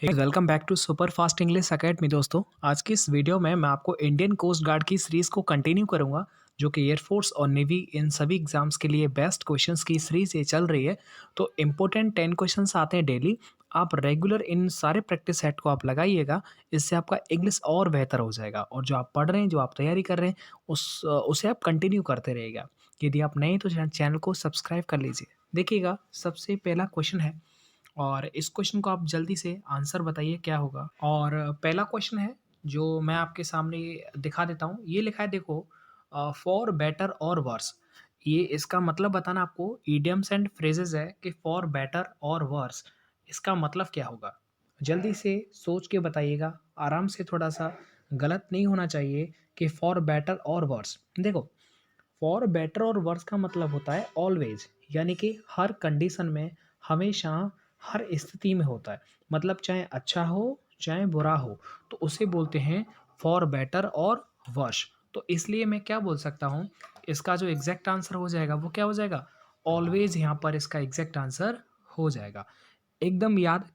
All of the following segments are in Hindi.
Welcome back to super fast English academy दोस्तों। आज की इस वीडियो में मैं आपको इंडियन कोस्ट गार्ड की सीरीज़ को कंटिन्यू करूंगा, जो कि एयरफोर्स और नेवी इन सभी एग्जाम्स के लिए बेस्ट क्वेश्चंस की सीरीज ये चल रही है। तो इम्पोर्टेंट 10 क्वेश्चंस आते हैं डेली। आप रेगुलर इन सारे प्रैक्टिस सेट को आप लगाइएगा, इससे आपका इंग्लिश और बेहतर हो जाएगा। और जो आप पढ़ रहे हैं, जो आप तैयारी कर रहे हैं, उसे आप कंटिन्यू करते रहिएगा। यदि आप नए तो चैनल को सब्सक्राइब कर लीजिए। देखिएगा, सबसे पहला क्वेश्चन है और इस क्वेश्चन को आप जल्दी से आंसर बताइए क्या होगा। और पहला क्वेश्चन है जो मैं आपके सामने दिखा देता हूँ। ये लिखा है, देखो, फॉर बेटर और वर्स। ये इसका मतलब बताना आपको। ईडियम्स एंड फ्रेजेस है कि फॉर बेटर और वर्स इसका मतलब क्या होगा। जल्दी से सोच के बताइएगा, आराम से, थोड़ा सा गलत नहीं होना चाहिए कि फॉर बेटर और वर्स। देखो, फॉर बेटर और वर्स का मतलब होता है ऑलवेज, यानी कि हर कंडीशन में, हमेशा, हर स्थिति में होता है। मतलब चाहे अच्छा हो चाहे बुरा हो, तो उसे बोलते हैं फॉर बेटर और वर्स। तो इसलिए मैं क्या बोल सकता हूँ, इसका जो एग्जैक्ट आंसर हो जाएगा वो क्या हो जाएगा, ऑलवेज। यहाँ पर इसका एग्जैक्ट आंसर हो जाएगा। एकदम याद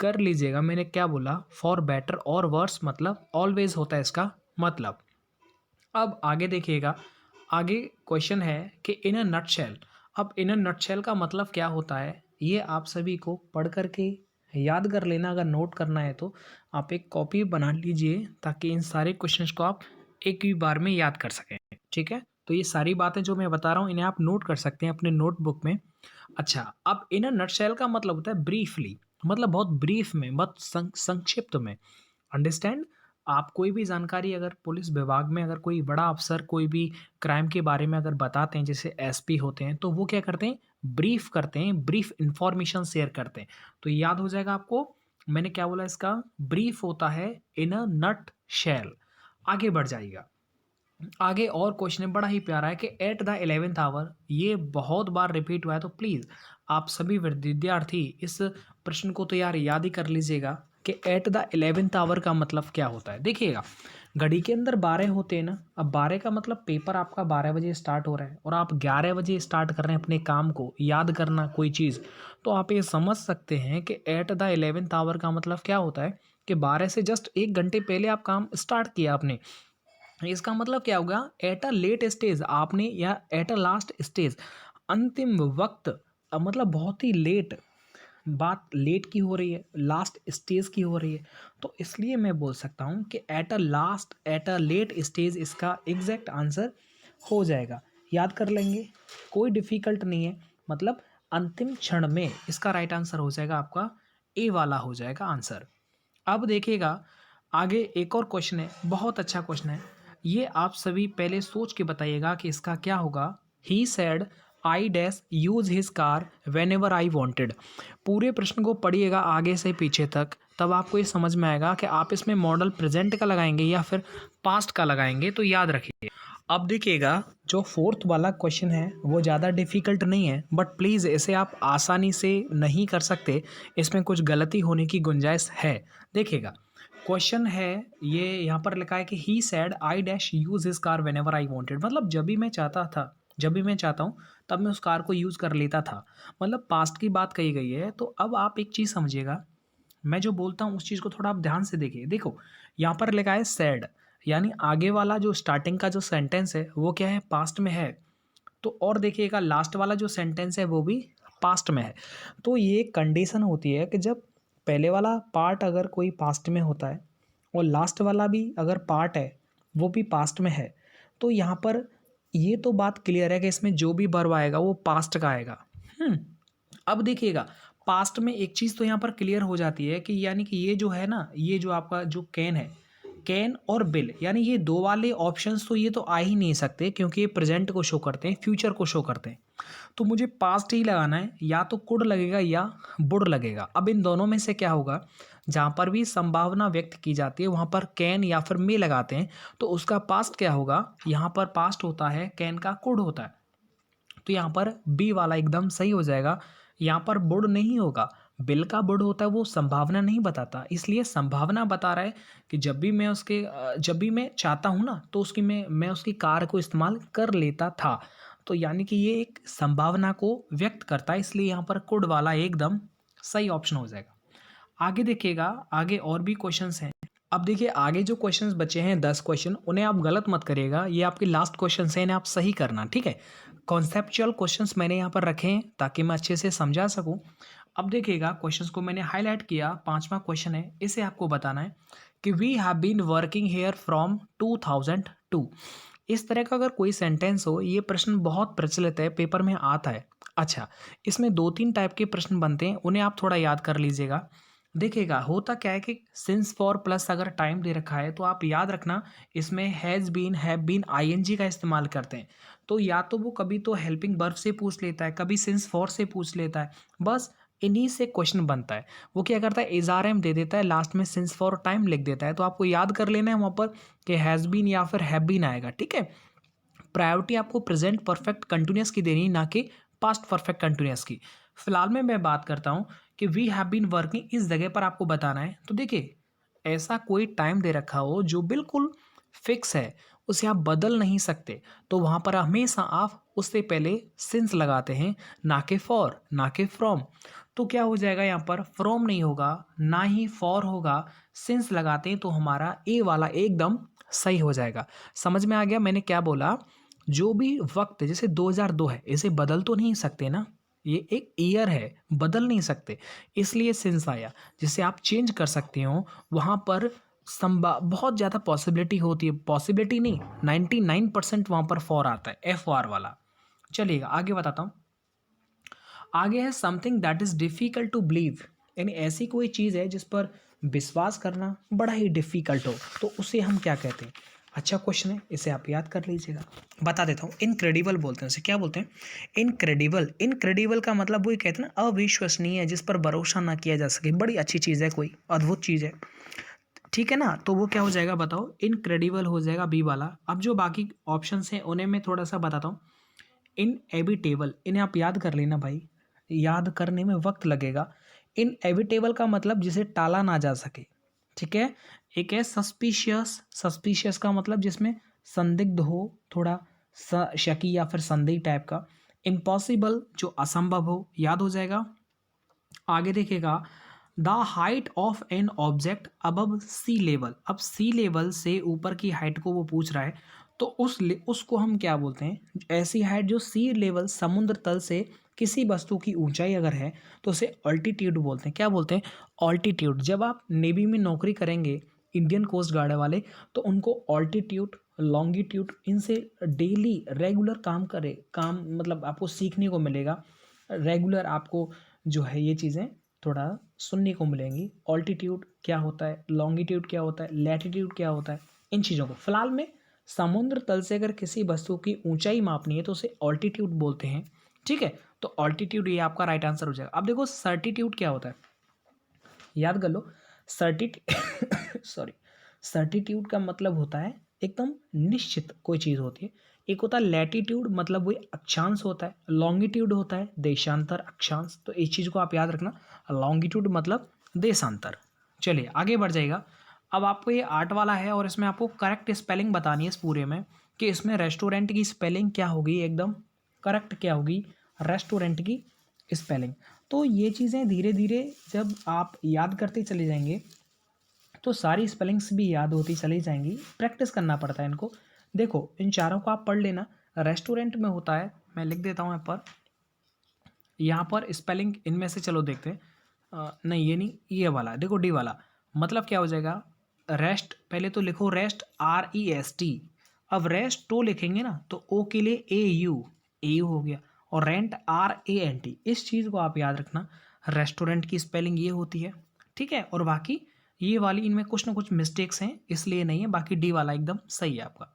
कर लीजिएगा, मैंने क्या बोला, फॉर बेटर और वर्स मतलब ऑलवेज होता है इसका मतलब। अब आगे देखिएगा, आगे क्वेश्चन है कि इन अ नटशेल। अब इन अ नटशेल का मतलब क्या होता है, ये आप सभी को पढ़ करके याद कर लेना। अगर नोट करना है तो आप एक कॉपी बना लीजिए, ताकि इन सारे क्वेश्चंस को आप एक ही बार में याद कर सकें। ठीक है, तो ये सारी बातें जो मैं बता रहा हूँ, इन्हें आप नोट कर सकते हैं अपने नोटबुक में। अच्छा, अब इन अ नटशेल का मतलब होता है ब्रीफली, मतलब बहुत ब्रीफ में, बहुत संक्षिप्त में। अंडरस्टैंड। आप कोई भी जानकारी अगर पुलिस विभाग में, अगर कोई बड़ा अफसर कोई भी क्राइम के बारे में अगर बताते हैं, जैसे एसपी होते हैं, तो वो क्या करते हैं, ब्रीफ करते हैं, ब्रीफ इंफॉर्मेशन शेयर करते हैं। तो याद हो जाएगा आपको, मैंने क्या बोला, इसका ब्रीफ होता है इन अ नट शेल। आगे बढ़ जाइएगा। आगे और क्वेश्चन है, बड़ा ही प्यारा है कि एट द 11th आवर। ये बहुत बार रिपीट हुआ है, तो प्लीज़ आप सभी विद्यार्थी इस प्रश्न को तो यार याद ही कर लीजिएगा कि एट द 11th आवर का मतलब क्या होता है। देखिएगा, घड़ी के अंदर 12 होते हैं ना। अब 12 का मतलब पेपर आपका 12 बजे स्टार्ट हो रहा है और आप 11 बजे स्टार्ट कर रहे हैं अपने काम को याद करना कोई चीज़। तो आप ये समझ सकते हैं कि एट द 11th आवर का मतलब क्या होता है कि 12 से जस्ट 1 घंटे पहले आप काम स्टार्ट किया आपने। इसका मतलब क्या होगा, एट अ लेट स्टेज आपने, या एट अ लास्ट स्टेज, अंतिम वक्त। मतलब बहुत ही लेट, बात लेट की हो रही है, लास्ट स्टेज की हो रही है। तो इसलिए मैं बोल सकता हूँ कि at a last, at a late stage इसका एग्जैक्ट आंसर हो जाएगा। याद कर लेंगे, कोई डिफिकल्ट नहीं है। मतलब अंतिम क्षण में इसका राइट आंसर हो जाएगा आपका, ए वाला हो जाएगा आंसर। अब देखिएगा, आगे एक और क्वेश्चन है, बहुत अच्छा क्वेश्चन है। ये आप सभी पहले सोच के बताइएगा कि इसका क्या होगा। He said I dash use his car whenever I wanted. पूरे प्रश्न को पढ़िएगा आगे से पीछे तक, तब आपको ये समझ में आएगा कि आप इसमें मॉडल प्रेजेंट का लगाएंगे या फिर पास्ट का लगाएंगे। तो याद रखिए। अब देखिएगा, जो फोर्थ वाला क्वेश्चन है वो ज़्यादा डिफिकल्ट नहीं है, बट प्लीज़ इसे आप आसानी से नहीं कर सकते, इसमें कुछ गलती होने की गुंजाइश है। देखिएगा, क्वेश्चन है, ये यहाँ पर लिखा है कि he said I dash use his car whenever I wanted. मतलब जब भी मैं चाहता था, जब भी मैं चाहता हूँ, तब मैं उस कार को यूज़ कर लेता था। मतलब पास्ट की बात कही गई है। तो अब आप एक चीज़ समझिएगा, मैं जो बोलता हूँ उस चीज़ को थोड़ा आप ध्यान से देखिए। देखो, यहाँ पर लिखा है सैड, यानी आगे वाला जो स्टार्टिंग का जो सेंटेंस है वो क्या है, पास्ट में है। तो और देखिएगा, लास्ट वाला जो सेंटेंस है वो भी पास्ट में है। तो ये कंडीशन होती है कि जब पहले वाला पार्ट अगर कोई पास्ट में होता है और लास्ट वाला भी अगर पार्ट है वो भी पास्ट में है, तो यहाँ पर ये तो बात क्लियर है कि इसमें जो भी वर्ब आएगा वो पास्ट का आएगा। अब देखिएगा, पास्ट में एक चीज़ तो यहाँ पर क्लियर हो जाती है कि यानी कि ये जो है ना, ये जो आपका जो कैन है, कैन और बिल, यानी ये दो वाले ऑप्शंस तो ये तो आ ही नहीं सकते, क्योंकि ये प्रेजेंट को शो करते हैं, फ्यूचर को शो करते हैं। तो मुझे पास्ट ही लगाना है, या तो कुड लगेगा या वुड लगेगा। अब इन दोनों में से क्या होगा, जहाँ पर भी संभावना व्यक्त की जाती है वहाँ पर कैन या फिर मे लगाते हैं, तो उसका पास्ट क्या होगा, यहाँ पर पास्ट होता है, कैन का कुड होता है। तो यहाँ पर बी वाला एकदम सही हो जाएगा। यहाँ पर बुड नहीं होगा, बिल का बुड होता है, वो संभावना नहीं बताता, इसलिए संभावना बता रहा है कि जब भी मैं चाहता हूँ ना, तो उसकी मैं उसकी कार को इस्तेमाल कर लेता था। तो यानी कि ये एक संभावना को व्यक्त करता है, इसलिए यहाँ पर कुड वाला एकदम सही ऑप्शन हो जाएगा। आगे देखिएगा, आगे और भी क्वेश्चंस हैं। अब देखिए आगे जो क्वेश्चंस बचे हैं 10 क्वेश्चन, उन्हें आप गलत मत करिएगा, ये आपके लास्ट क्वेश्चंस हैं, इन्हें आप सही करना, ठीक है। कॉन्सेप्चुअल क्वेश्चंस मैंने यहाँ पर रखे हैं ताकि मैं अच्छे से समझा सकूँ। अब देखिएगा क्वेश्चंस को मैंने हाईलाइट किया, 5वां क्वेश्चन है, इसे आपको बताना है कि we have been working here from 2002। इस तरह का अगर कोई सेंटेंस हो, ये प्रश्न बहुत प्रचलित है, पेपर में आता है। अच्छा, इसमें 2-3 टाइप के प्रश्न बनते हैं, उन्हें आप थोड़ा याद कर लीजिएगा। देखिएगा होता क्या है कि सिंस फॉर प्लस अगर टाइम दे रखा है तो आप याद रखना, इसमें has been, have been, ING का इस्तेमाल करते हैं। तो या तो वो कभी तो हेल्पिंग वर्ब से पूछ लेता है, कभी सिंस फॉर से पूछ लेता है, बस इन्हीं से क्वेश्चन बनता है। वो क्या करता है, एज़आरएम दे देता है, लास्ट में सिंस फॉर टाइम लिख देता है, तो आपको याद कर लेना है वहाँ पर कि हैज़ बीन या फिर हैव बीन आएगा, ठीक है। प्रायोरिटी आपको प्रेजेंट परफेक्ट कंटिन्यूअस की देनी, ना कि पास्ट परफेक्ट कंटिन्यूअस की। फिलहाल में मैं बात करता हूँ कि वी हैव बीन वर्किंग, इस जगह पर आपको बताना है। तो देखिए ऐसा कोई टाइम दे रखा हो जो बिल्कुल फिक्स है, उसे आप बदल नहीं सकते, तो वहाँ पर हमेशा आप उससे पहले सिंस लगाते हैं, ना कि फॉर, ना कि फ्रॉम। तो क्या हो जाएगा, यहाँ पर फ्रॉम नहीं होगा, ना ही फॉर होगा, सिंस लगाते हैं तो हमारा ए वाला एकदम सही हो जाएगा। समझ में आ गया मैंने क्या बोला। जो भी वक्त जैसे 2002 है, इसे बदल तो नहीं सकते ना, ये एक ईयर है, बदल नहीं सकते, इसलिए सिंस आया। जिसे आप चेंज कर सकते हो, वहाँ पर संभा बहुत ज़्यादा पॉसिबिलिटी होती है, पॉसिबिलिटी नहीं, 99% वहाँ पर फॉर आता है, एफ आर वाला। चलिएगा आगे बताता हूँ। आगे है something that is difficult to believe, यानी ऐसी कोई चीज़ है जिस पर विश्वास करना बड़ा ही डिफ़िकल्ट हो, तो उसे हम क्या कहते हैं। अच्छा क्वेश्चन है, इसे आप याद कर लीजिएगा। बता देता हूँ, इनक्रेडिबल बोलते हैं उसे। क्या बोलते हैं, इनक्रेडिबल। इनक्रेडिबल का मतलब वही कहते हैं ना, अविश्वसनीय, जिस पर भरोसा ना किया जा सके, बड़ी अच्छी चीज़ है, कोई अद्भुत चीज़ है, ठीक है ना। तो वो क्या हो जाएगा बताओ, इनक्रेडिबल हो जाएगा बी वाला। अब जो बाकी ऑप्शंस हैं उन्हें मैं थोड़ा सा बताता हूँ। इनएविटेबल, इन्हें आप याद कर लेना भाई, याद करने में वक्त लगेगा। इनएविटेबल का मतलब जिसे टाला ना जा सके, ठीक है। एक है सस्पिशियस, सस्पिशियस का मतलब जिसमें संदिग्ध हो, थोड़ा शकी या फिर संदेह टाइप का। इम्पॉसिबल, जो असंभव हो, याद हो जाएगा। आगे देखिएगा, the height of an object above sea level. अब सी लेवल से ऊपर की हाइट को वो पूछ रहा है, तो उसको हम क्या बोलते हैं, ऐसी हाइट जो सी लेवल, समुद्र तल से किसी वस्तु की ऊंचाई अगर है तो उसे ऑल्टीट्यूड बोलते हैं। क्या बोलते हैं, ऑल्टीट्यूड। जब आप नेवी में नौकरी करेंगे, इंडियन कोस्ट गार्ड वाले, तो उनको ऑल्टीट्यूड, लॉन्गिट्यूड, इनसे डेली रेगुलर काम मतलब आपको सीखने को मिलेगा। रेगुलर आपको जो है ये चीज़ें थोड़ा सुनने को मिलेंगी। ऑल्टीट्यूड क्या होता है, लॉन्गिट्यूड क्या होता है, लैटिट्यूड क्या होता है, इन चीज़ों को। फिलहाल में समुद्र तल से अगर किसी वस्तु की ऊंचाई मापनी है तो उसे ऑल्टीट्यूड बोलते हैं, ठीक है। तो ऑल्टीट्यूड ये आपका राइट आंसर हो जाएगा। अब देखो सर्टिट्यूड क्या होता है, याद कर लो। सर्टिट सॉरी, सर्टिट्यूड का मतलब होता है एकदम निश्चित कोई चीज़ होती है। एक होता है लैटिट्यूड, मतलब वही अक्षांश होता है। लॉन्गिट्यूड होता है देशांतर, अक्षांश। तो इस चीज़ को आप याद रखना, लॉन्गिट्यूड मतलब देशांतर। चलिए आगे बढ़ जाएगा। अब आपको ये आर्ट वाला है और इसमें आपको करेक्ट स्पेलिंग बतानी है इस पूरे में, कि इसमें रेस्टोरेंट की स्पेलिंग क्या होगी, एकदम करेक्ट क्या होगी रेस्टोरेंट की स्पेलिंग। तो ये चीज़ें धीरे धीरे जब आप याद करते चले जाएंगे तो सारी स्पेलिंग्स भी याद होती चली जाएंगी। प्रैक्टिस करना पड़ता है इनको। देखो इन चारों को आप पढ़ लेना। रेस्टोरेंट में होता है, मैं लिख देता हूँ यहाँ पर स्पेलिंग इनमें से, चलो देखते हैं। नहीं ये नहीं, ये वाला देखो, डी वाला। मतलब क्या हो जाएगा, रेस्ट, पहले तो लिखो रेस्ट, REST। अब रेस्ट तो लिखेंगे ना तो ओ के लिए AU हो गया, और रेंट RANT। इस चीज़ को आप याद रखना, रेस्टोरेंट की स्पेलिंग ये होती है, ठीक है। और बाकी ये वाली इनमें कुछ ना कुछ मिस्टेक्स हैं, इसलिए नहीं है, बाकी डी वाला एकदम सही है आपका।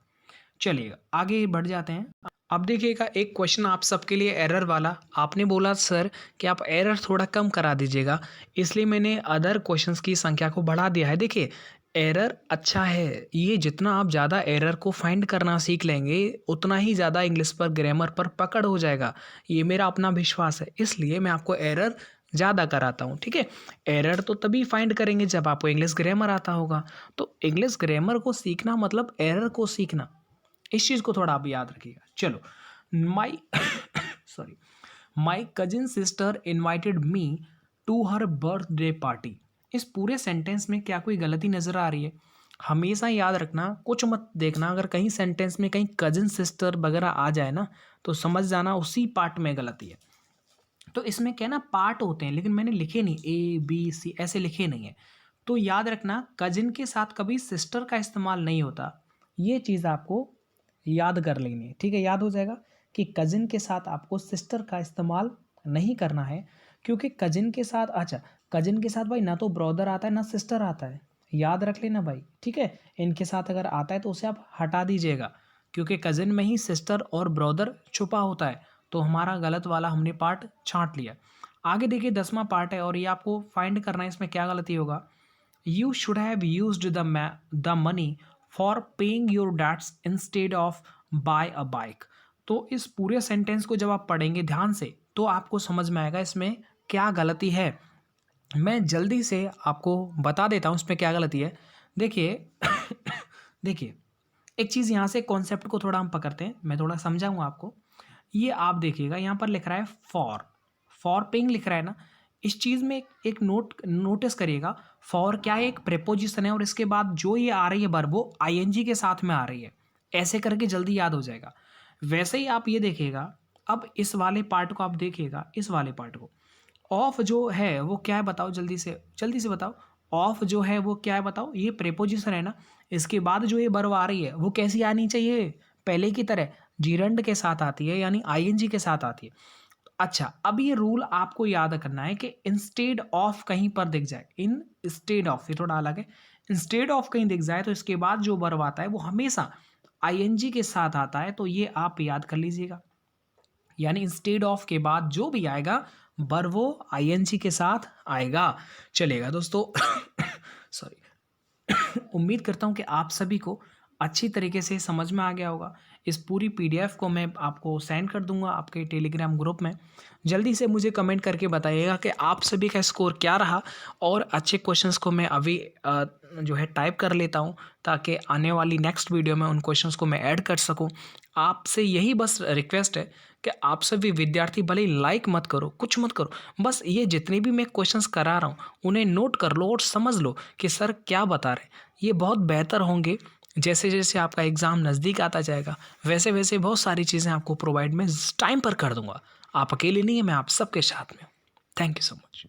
चलिएगा आगे बढ़ जाते हैं। अब देखिएगा एक क्वेश्चन आप सबके लिए एरर वाला। आपने बोला सर कि आप एरर थोड़ा कम करा दीजिएगा, इसलिए मैंने अदर क्वेश्चंस की संख्या को बढ़ा दिया है। देखिए एरर अच्छा है, ये जितना आप ज़्यादा एरर को फाइंड करना सीख लेंगे उतना ही ज़्यादा इंग्लिश पर, ग्रामर पर पकड़ हो जाएगा। ये मेरा अपना विश्वास है, इसलिए मैं आपको एरर ज़्यादा कराता हूँ, ठीक है। एरर तो तभी फाइंड करेंगे जब आपको इंग्लिश ग्रामर आता होगा। तो इंग्लिश ग्रामर को सीखना मतलब एरर को सीखना, इस चीज़ को थोड़ा आप याद रखिएगा। चलो, my sorry, my cousin sister invited me to her birthday party. इस पूरे सेंटेंस में क्या कोई गलती नज़र आ रही है? हमेशा याद रखना, कुछ मत देखना, अगर कहीं सेंटेंस में कहीं कज़िन सिस्टर वगैरह आ जाए ना, तो समझ जाना उसी पार्ट में गलती है। तो इसमें क्या है ना, पार्ट होते हैं, लेकिन मैंने लिखे नहीं ए, बी, सी ऐसे लिखे नहीं है। तो याद रखना, कज़िन के साथ कभी सिस्टर का इस्तेमाल नहीं होता। ये चीज़ आपको याद कर लेनी है, ठीक है? याद हो जाएगा कि कज़िन के साथ आपको सिस्टर का इस्तेमाल नहीं करना है, क्योंकि कज़िन के साथ अच्छा, कज़िन के साथ भाई ना तो ब्रदर आता है ना सिस्टर आता है, याद रख लेना भाई, ठीक है? इनके साथ अगर आता है तो उसे आप हटा दीजिएगा, क्योंकि कज़िन में ही सिस्टर और ब्रदर छुपा होता है। तो हमारा गलत वाला हमने पार्ट छाँट लिया। आगे देखिए 10वां पार्ट है और ये आपको फाइंड करना है इसमें क्या गलती होगा। You should have used the money for paying your debts instead of buy a bike. तो इस पूरे सेंटेंस को जब आप पढ़ेंगे ध्यान से तो आपको समझ में आएगा इसमें क्या गलती है। मैं जल्दी से आपको बता देता हूँ इसमें क्या गलती है। देखिए देखिए, एक चीज़ यहाँ से कॉन्सेप्ट को थोड़ा हम पकड़ते हैं, मैं थोड़ा समझाऊंगा आपको। ये आप देखिएगा यहाँ पर लिख रहा है फॉर पेइंग लिख रहा है ना। इस चीज़ में एक नोटिस करिएगा, फॉर क्या है, एक प्रेपोजिशन है और इसके बाद जो ये आ रही है वर्ब वो आईएनजी के साथ में आ रही है। ऐसे करके जल्दी याद हो जाएगा। वैसे ही आप ये देखिएगा, अब इस वाले पार्ट को आप देखिएगा, इस वाले पार्ट को। ऑफ जो है वो क्या है बताओ, जल्दी से बताओ। ऑफ जो है वो क्या है बताओ, ये प्रेपोजिशन है ना। इसके बाद जो ये वर्ब आ रही है वो कैसी आनी चाहिए, पहले की तरह जीरंड के साथ आती है, यानी आईएनजी के साथ आती है। अच्छा, अब ये रूल आपको याद करना है कि इंस्टेड ऑफ कहीं पर दिख जाए, इन स्टेड ऑफ, ये थोड़ा अलग है। इंस्टेड ऑफ कहीं दिख जाए तो इसके बाद जो वर्ब आता है वो हमेशा आईएनजी के साथ आता है, तो ये आप याद कर लीजिएगा। यानी इंस्टेड ऑफ के बाद जो भी आएगा वर्ब वो आईएनजी के साथ आएगा। चलेगा दोस्तों सॉरी उम्मीद करता हूँ कि आप सभी को अच्छी तरीके से समझ में आ गया होगा। इस पूरी पीडीएफ को मैं आपको सेंड कर दूंगा आपके टेलीग्राम ग्रुप में। जल्दी से मुझे कमेंट करके बताइएगा कि आप सभी का स्कोर क्या रहा, और अच्छे क्वेश्चंस को मैं अभी जो है टाइप कर लेता हूँ, ताकि आने वाली नेक्स्ट वीडियो में उन क्वेश्चंस को मैं ऐड कर सकूँ। आपसे यही बस रिक्वेस्ट है कि आप सभी विद्यार्थी भले ही लाइक मत करो, कुछ मत करो, बस ये जितने भी मैं क्वेश्चंस करा रहा हूँ उन्हें नोट कर लो और समझ लो कि सर क्या बता रहे हैं। ये बहुत बेहतर होंगे। जैसे जैसे आपका एग्ज़ाम नज़दीक आता जाएगा वैसे वैसे बहुत सारी चीज़ें आपको प्रोवाइड मैं टाइम पर कर दूंगा। आप अकेले नहीं हैं, मैं आप सबके साथ में हूँ। Thank you so much.